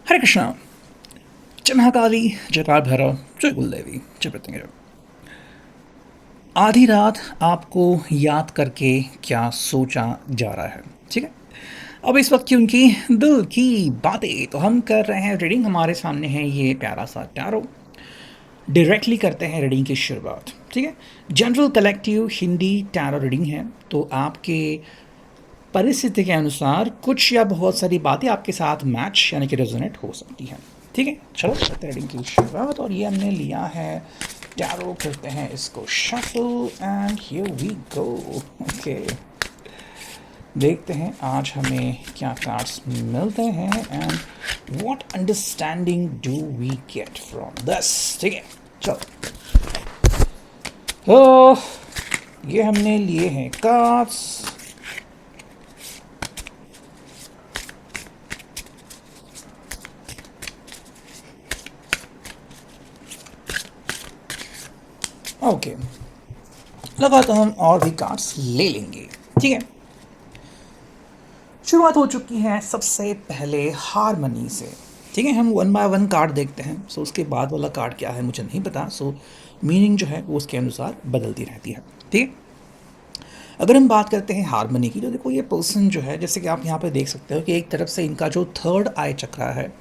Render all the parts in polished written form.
हरे कृष्णा। जय महाकाली, जय काल भैरव, जय कुलदेवी, जय प्रत्यंगिरा। आधी रात आपको याद करके क्या सोचा जा रहा है? ठीक है। अब इस वक्त की उनकी दिल की बातें तो हम कर रहे हैं रीडिंग। हमारे सामने है ये प्यारा सा टैरो। डायरेक्टली करते हैं रीडिंग की शुरुआत। ठीक है। General collective Hindi tarot reading है, तो आपके परिस्थिति के अनुसार कुछ या बहुत सारी बातें आपके साथ मैच यानी कि रेजोनेट हो सकती हैं। ठीक है, चलो करते हैं रीडिंग की शुरुआत। और ये हमने लिया है टैरो, करते हैं इसको shuffle and here we go. Okay, देखते हैं आज हमें क्या कार्ड्स मिलते हैं and what understanding do we get from this. ठीक है, चलो। तो ये हमने लिए हैं कार्ड्स। ओके, लगा तो हम और भी कार्ड्स ले लेंगे। ठीक है, शुरुआत हो चुकी है सबसे पहले हारमनी से। ठीक है, हम वन बाय वन कार्ड देखते हैं। सो उसके बाद वाला कार्ड क्या है मुझे नहीं पता। सो मीनिंग जो है वो उसके अनुसार बदलती रहती है। ठीक है, अगर हम बात करते हैं हारमनी की, तो देखो ये पर्सन जो है, जैसे कि आप यहाँ पे देख सकते हो कि एक तरफ से इनका जो थर्ड आई चक्रा है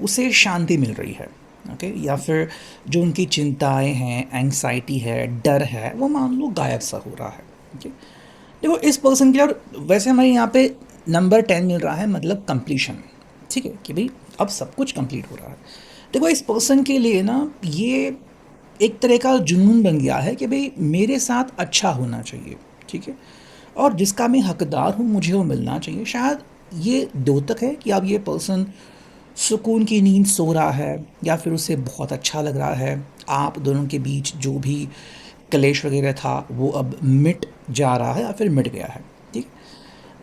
उसे शांति मिल रही है। ओके, या फिर जो उनकी चिंताएं हैं, एंग्जाइटी है, डर है, वो मान लो गायब सा हो रहा है। ओके, देखो इस पर्सन के लिए, और वैसे हमारे यहाँ पे नंबर 10 मिल रहा है, मतलब कंप्लीशन। ठीक है, कि भाई अब सब कुछ कंप्लीट हो रहा है। देखो इस पर्सन के लिए ना ये एक तरह का जुनून बन गया है कि भाई मेरे साथ अच्छा होना चाहिए। ठीक है, और जिसका मैं हकदार हूँ मुझे वो मिलना चाहिए। शायद ये दो तक है कि अब ये पर्सन सुकून की नींद सो रहा है, या फिर उसे बहुत अच्छा लग रहा है। आप दोनों के बीच जो भी कलेश वगैरह था वो अब मिट जा रहा है या फिर मिट गया है। ठीक,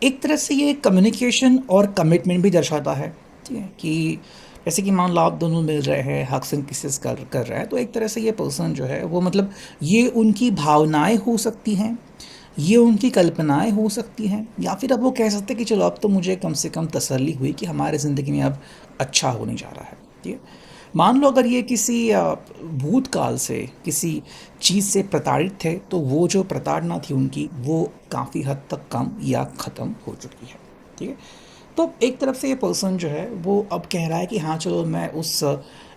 एक तरह से ये कम्युनिकेशन और कमिटमेंट भी दर्शाता है। ठीक है, कि जैसे कि मान लो आप दोनों मिल रहे हैं, हग्स एंड किसेस कर कर रहे हैं, तो एक तरह से ये पर्सन जो है वो, मतलब ये उनकी भावनाएं हो सकती हैं, ये उनकी कल्पनाएं हो सकती हैं, या फिर अब वो कह सकते हैं कि चलो अब तो मुझे कम से कम तसल्ली हुई कि हमारे ज़िंदगी में अब अच्छा होने जा रहा है। ठीक है, मान लो अगर ये किसी भूतकाल से किसी चीज़ से प्रताड़ित थे, तो वो जो प्रताड़ना थी उनकी वो काफ़ी हद तक कम या ख़त्म हो चुकी है। ठीक है, तो एक तरफ से ये पर्सन जो है वो अब कह रहा है कि हाँ चलो मैं उस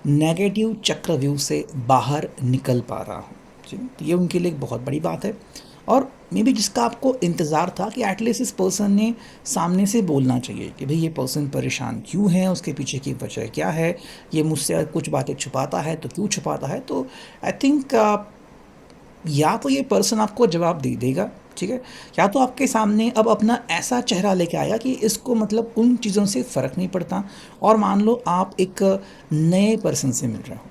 नेगेटिव चक्रव्यूह से बाहर निकल पा रहा हूँ। ठीक है, तो ये उनके लिए एक बहुत बड़ी बात है। और मे बी जिसका आपको इंतज़ार था कि एटलीस्ट इस पर्सन ने सामने से बोलना चाहिए कि भाई ये पर्सन परेशान क्यों है, उसके पीछे की वजह क्या है, ये मुझसे कुछ बातें छुपाता है तो क्यों छुपाता है। तो आई थिंक या तो ये पर्सन आपको जवाब दे देगा। ठीक है, या तो आपके सामने अब अपना ऐसा चेहरा लेके आया कि इसको मतलब उन चीज़ों से फ़र्क नहीं पड़ता, और मान लो आप एक नए पर्सन से मिल रहे हो,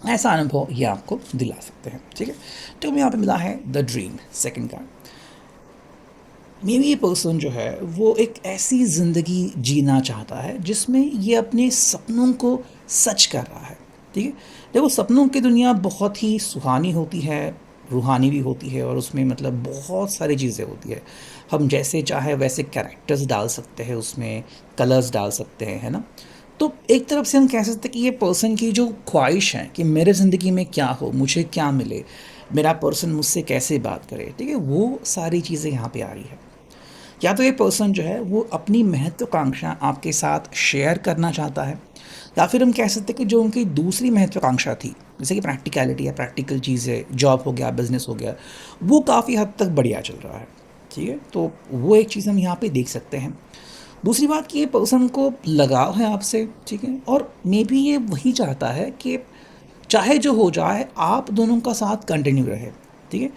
ऐसा अनुभव ये आपको दिला सकते हैं। ठीक है, तो हमें यहाँ पे मिला है the dream, second card. May be ये पर्सन जो है वो एक ऐसी ज़िंदगी जीना चाहता है जिसमें ये अपने सपनों को सच कर रहा है। ठीक है, देखो सपनों की दुनिया बहुत ही सुहानी होती है, रूहानी भी होती है, और उसमें मतलब बहुत सारी चीज़ें होती है। हम जैसे चाहे वैसे कैरेक्टर्स डाल सकते हैं उसमें, कलर्स डाल सकते हैं, है ना। तो एक तरफ से हम कह सकते हैं कि ये पर्सन की जो ख्वाहिश है कि मेरे ज़िंदगी में क्या हो, मुझे क्या मिले, मेरा पर्सन मुझसे कैसे बात करे, ठीक है, वो सारी चीज़ें यहाँ पे आ रही है। या तो ये पर्सन जो है वो अपनी महत्वाकांक्षा आपके साथ शेयर करना चाहता है, या फिर हम कह सकते हैं कि जो उनकी दूसरी महत्वाकांक्षा थी, जैसे कि प्रैक्टिकलिटी है, प्रैक्टिकल चीज़ें, जॉब हो गया, बिजनेस हो गया, वो काफ़ी हद तक बढ़िया चल रहा है। ठीक है, तो वो एक चीज़ हम यहाँ पे देख सकते हैं। दूसरी बात कि ये पर्सन को लगाव है आपसे। ठीक है, और मे बी ये वही चाहता है कि चाहे जो हो जाए आप दोनों का साथ कंटिन्यू रहे। ठीक है,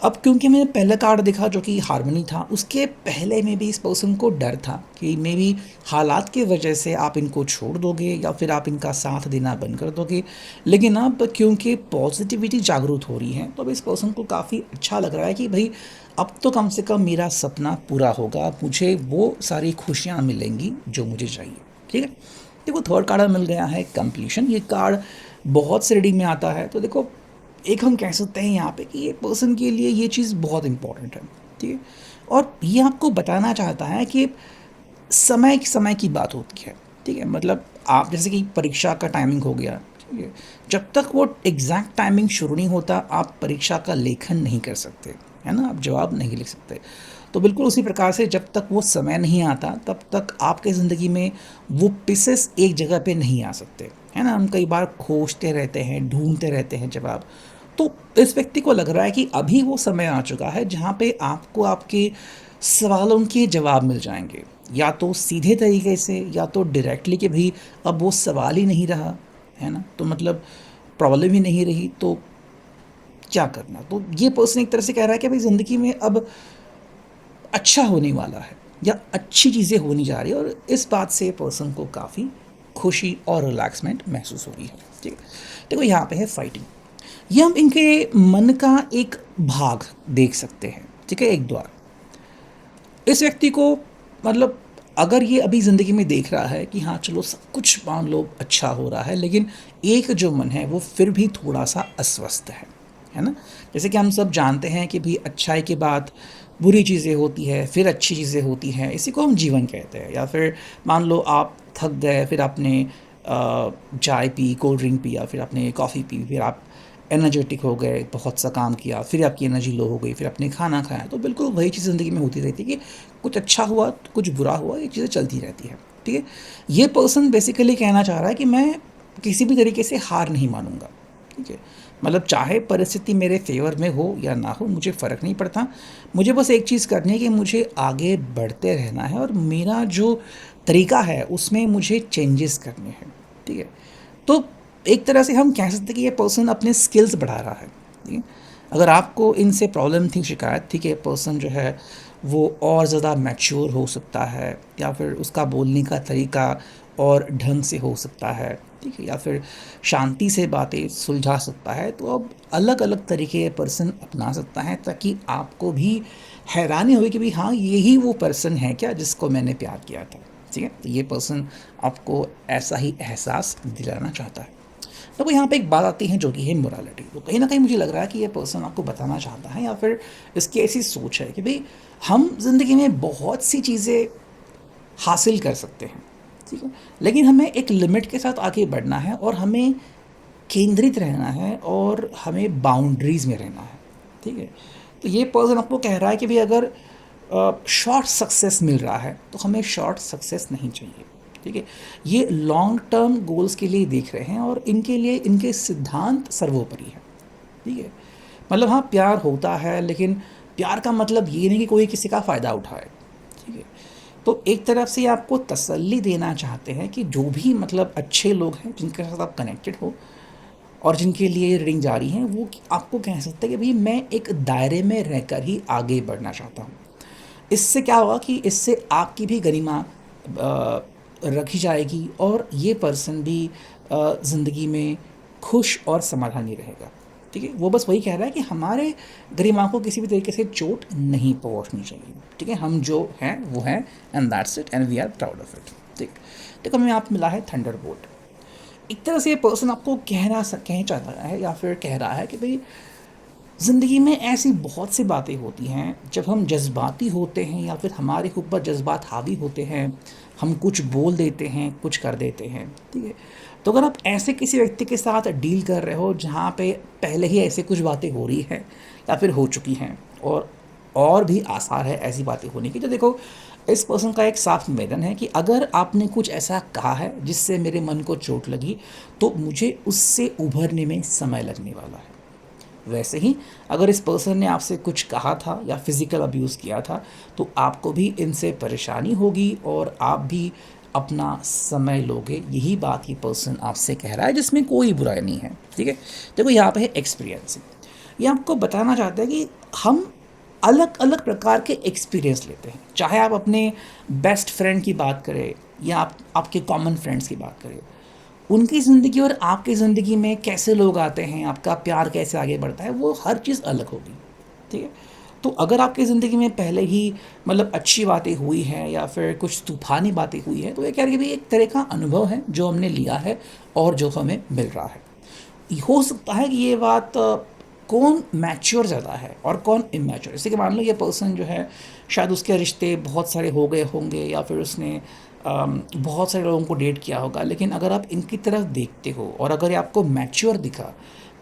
अब क्योंकि मैंने पहला कार्ड देखा जो कि हारमनी था, उसके पहले में भी इस पर्सन को डर था कि मे बी हालात की वजह से आप इनको छोड़ दोगे या फिर आप इनका साथ देना बंद कर दोगे। लेकिन अब क्योंकि पॉजिटिविटी जागरूक हो रही है, तो अब इस पर्सन को काफ़ी अच्छा लग रहा है कि भाई अब तो कम से कम मेरा सपना पूरा होगा, मुझे वो सारी खुशियाँ मिलेंगी जो मुझे चाहिए। ठीक है, देखो थर्ड कार्ड मिल गया है कंप्लीशन। ये कार्ड बहुत से रीडिंग में आता है, तो देखो एक हम कह सकते हैं यहाँ पे कि ये पर्सन के लिए ये चीज़ बहुत इंपॉर्टेंट है। ठीक है, और ये आपको बताना चाहता है कि समय समय की बात होती है। ठीक है, मतलब आप जैसे कि परीक्षा का टाइमिंग हो गया, ठीक है? जब तक वो एग्ज़ैक्ट टाइमिंग शुरू नहीं होता, आप परीक्षा का लेखन नहीं कर सकते, है ना? आप जवाब नहीं लिख सकते। तो बिल्कुल उसी प्रकार से जब तक वो समय नहीं आता, तब तक आपके ज़िंदगी में वो पीसेस एक जगह पे नहीं आ सकते, है ना? हम कई बार खोजते रहते हैं, ढूँढते रहते हैं जवाब। तो इस व्यक्ति को लग रहा है कि अभी वो समय आ चुका है जहाँ पे आपको आपके सवालों के जवाब मिल जाएँगे। या तो सीधे तरीके से या तो डायरेक्टली कि भई अब वो सवाल ही नहीं रहा, है ना? तो मतलब प्रॉब्लम ही नहीं रही तो क्या करना? तो ये पर्सन एक तरह से कह रहा है कि भई ज़िंदगी में अब अच्छा होने वाला है या अच्छी चीज़ें होने जा रही है और इस बात से पर्सन को काफ़ी खुशी और रिलैक्समेंट महसूस हो रही है। ठीक है। देखो यहाँ पे है फाइटिंग। ये हम इनके मन का एक भाग देख सकते हैं। ठीक है, एक द्वार। इस व्यक्ति को मतलब अगर ये अभी ज़िंदगी में देख रहा है कि हाँ चलो सब कुछ मान लो अच्छा हो रहा है, लेकिन एक जो मन है वो फिर भी थोड़ा सा अस्वस्थ है ना? जैसे कि हम सब जानते हैं कि भी अच्छाई के बाद बुरी चीज़ें होती है, फिर अच्छी चीज़ें होती हैं, इसी को हम जीवन कहते हैं। या फिर मान लो आप थक गए, फिर आपने चाय पी, कोल्ड ड्रिंक पिया, फिर आपने कॉफ़ी पी, फिर आप एनर्जेटिक हो गए, बहुत सा काम किया, फिर आपकी एनर्जी लो हो गई, फिर आपने खाना खाया। तो बिल्कुल वही चीज़ ज़िंदगी में होती रहती है कि कुछ अच्छा हुआ, तो कुछ बुरा हुआ, ये चीज़ें चलती रहती हैं, ठीक है? ये पर्सन बेसिकली कहना चाह रहा है कि मैं किसी भी तरीके से हार नहीं मानूँगा, ठीक है? मतलब चाहे परिस्थिति मेरे फ़ेवर में हो या ना हो, मुझे फ़र्क नहीं पड़ता। मुझे बस एक चीज़ करनी है कि मुझे आगे बढ़ते रहना है और मेरा जो तरीका है, उसमें मुझे चेंजेस करने हैं, ठीक है? तो एक तरह से हम कह सकते हैं कि ये पर्सन अपने स्किल्स बढ़ा रहा है, ठीक है? अगर आपको इनसे प्रॉब्लम थी, शिकायत थी कि पर्सन जो है वो और ज़्यादा मैच्योर हो सकता है या फिर उसका बोलने का तरीका और ढंग से हो सकता है, ठीक है? या फिर शांति से बातें सुलझा सकता है, तो अब अलग-अलग तरीके ये पर्सन अपना सकता है ताकि आपको भी हैरानी होगी कि भई हाँ, यही वो पर्सन है क्या जिसको मैंने प्यार किया था, ठीक है? तो ये पर्सन आपको ऐसा ही एहसास दिलाना चाहता है। तो यहाँ पे एक बात आती है जो कि है मोरालिटी। तो कहीं न कहीं मुझे लग रहा है कि ये पर्सन आपको बताना चाहता है या फिर इसकी ऐसी सोच है कि भई हम ज़िंदगी में बहुत सी चीज़ें हासिल कर सकते हैं, ठीक है? लेकिन हमें एक लिमिट के साथ आगे बढ़ना है और हमें केंद्रित रहना है और हमें बाउंड्रीज़ में रहना है, ठीक है? तो ये पर्सन आपको कह रहा है कि भई अगर शॉर्ट सक्सेस मिल रहा है, तो हमें शॉर्ट सक्सेस नहीं चाहिए, ठीक है? ये लॉन्ग टर्म गोल्स के लिए देख रहे हैं और इनके लिए इनके सिद्धांत सर्वोपरि हैं, ठीक है? मतलब हाँ, प्यार होता है लेकिन प्यार का मतलब ये नहीं कि कोई किसी का फ़ायदा उठाए, ठीक है? तो एक तरफ से ये आपको तसल्ली देना चाहते हैं कि जो भी मतलब अच्छे लोग हैं, जिनके साथ आप कनेक्टेड हो और जिनके लिए ये रीडिंग जारी है, वो आपको कह सकते हैं कि भई मैं एक दायरे में रहकर ही आगे बढ़ना चाहता हूँ। इससे क्या होगा कि इससे आपकी भी गरिमा रखी जाएगी और ये पर्सन भी ज़िंदगी में खुश और समाधानी रहेगा, ठीक है? वो बस वही कह रहा है कि हमारे गरिमा को किसी भी तरीके से चोट नहीं पहुँचनी चाहिए, ठीक है? हम जो हैं, वो हैं and that's it and we are proud of it, ठीक? देखो हमें यहाँ पे मिला है थंडरबोल्ट। एक तरह से ये पर्सन आपको कहना चाहता है या फिर कह रहा है कि भई ज़िंदगी में ऐसी बहुत सी बातें होती हैं जब हम जज्बाती होते हैं या फिर हमारे ऊपर जज्बात हावी होते हैं, हम कुछ बोल देते हैं, कुछ कर देते हैं, ठीक है? तो अगर आप ऐसे किसी व्यक्ति के साथ डील कर रहे हो जहाँ पे पहले ही ऐसे कुछ बातें हो रही हैं या फिर हो चुकी हैं और भी आसार है ऐसी बातें होने की, तो देखो इस पर्सन का एक साफ निवेदन है कि अगर आपने कुछ ऐसा कहा है जिससे मेरे मन को चोट लगी, तो मुझे उससे उभरने में समय लगने वाला है। वैसे ही अगर इस पर्सन ने आपसे कुछ कहा था या फिज़िकल अब्यूज़ किया था, तो आपको भी इनसे परेशानी होगी और आप भी अपना समय लोगे। यही बात ये पर्सन आपसे कह रहा है जिसमें कोई बुराई नहीं है, ठीक है? देखो यहाँ पे है एक्सपीरियंसिंग। ये आपको बताना चाहता है कि हम अलग-अलग प्रकार के एक्सपीरियंस लेते हैं। चाहे आप अपने बेस्ट फ्रेंड की बात करें या आप आपके कॉमन फ्रेंड्स की बात करें। उनकी ज़िंदगी और आपकी ज़िंदगी में कैसे लोग आते हैं, आपका प्यार कैसे आगे बढ़ता है, वो हर चीज़ अलग होगी, ठीक है? तो अगर आपकी ज़िंदगी में पहले ही मतलब अच्छी बातें हुई हैं या फिर कुछ तूफ़ानी बातें हुई हैं, तो ये कह रहे हैं कि भई एक तरह का अनुभव है जो हमने लिया है और जो हमें मिल रहा है। हो सकता है कि ये बात कौन मैच्योर ज़्यादा है और कौन इमैच्योर। जैसे कि मान लो ये पर्सन जो है शायद उसके रिश्ते बहुत सारे हो गए होंगे या फिर उसने बहुत सारे लोगों को डेट किया होगा, लेकिन अगर आप इनकी तरफ देखते हो और अगर ये आपको मैच्योर दिखा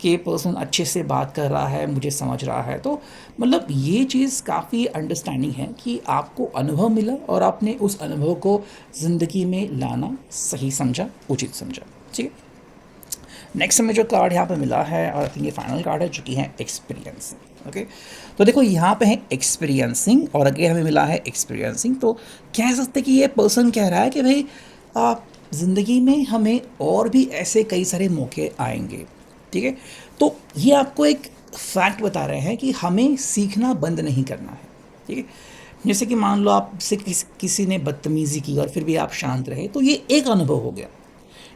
कि ये पर्सन अच्छे से बात कर रहा है, मुझे समझ रहा है, तो मतलब ये चीज़ काफ़ी अंडरस्टैंडिंग है कि आपको अनुभव मिला और आपने उस अनुभव को ज़िंदगी में लाना सही समझा, उचित समझा। ठीक है। नेक्स्ट हमें जो कार्ड यहाँ पे मिला है, और आई थिंक ये फाइनल कार्ड है, जो कि है एक्सपीरियंस। ओके, तो देखो यहाँ पे है एक्सपीरियंसिंग और आगे हमें मिला है एक्सपीरियंसिंग। तो कह सकते कि ये पर्सन कह रहा है कि भाई आप ज़िंदगी में हमें और भी ऐसे कई सारे मौके आएंगे। ठीक है, तो ये आपको एक फैक्ट बता रहे हैं कि हमें सीखना बंद नहीं करना है। ठीक है, जैसे कि मान लो आपसे किसी ने बदतमीज़ी की और फिर भी आप शांत रहे, तो ये एक अनुभव हो गया।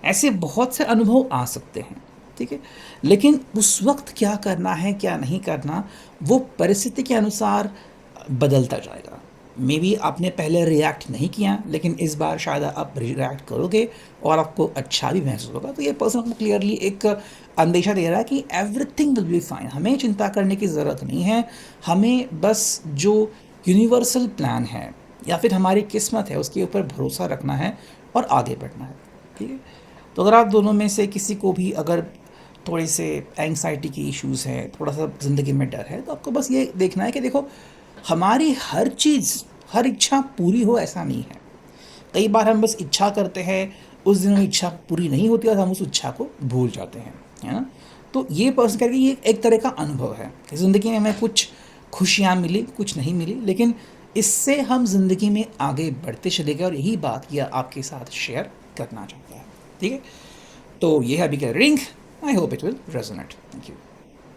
ऐसे बहुत से अनुभव आ सकते हैं। ठीक है, लेकिन उस वक्त क्या करना है क्या नहीं करना, वो परिस्थिति के अनुसार बदलता जाएगा। मे बी आपने पहले रिएक्ट नहीं किया, लेकिन इस बार शायद आप रिएक्ट करोगे और आपको अच्छा भी महसूस होगा। तो ये पर्सन आपको क्लियरली एक अंदेशा दे रहा है कि एवरीथिंग विल बी फाइन, हमें चिंता करने की ज़रूरत नहीं है। हमें बस जो यूनिवर्सल प्लान है या फिर हमारी किस्मत है उसके ऊपर भरोसा रखना है और आगे बढ़ना है। ठीक है, तो अगर आप दोनों में से किसी को भी अगर थोड़े से एंग्जाइटी की इश्यूज़ हैं, थोड़ा सा ज़िंदगी में डर है, तो आपको बस ये देखना है कि देखो हमारी हर चीज़, हर इच्छा पूरी हो ऐसा नहीं है। कई बार हम बस इच्छा करते हैं, उस दिन वो इच्छा पूरी नहीं होती और हम उस इच्छा को भूल जाते हैं, है ना। तो ये पर्सन करके ये एक तरह का अनुभव है कि ज़िंदगी में हमें कुछ खुशियाँ मिली, कुछ नहीं मिली, लेकिन इससे हम ज़िंदगी में आगे बढ़ते चले गए और यही बात यह आपके साथ शेयर करना चाहता है। ठीक है, तो ये है अभी का reading. I hope it will resonate. Thank you.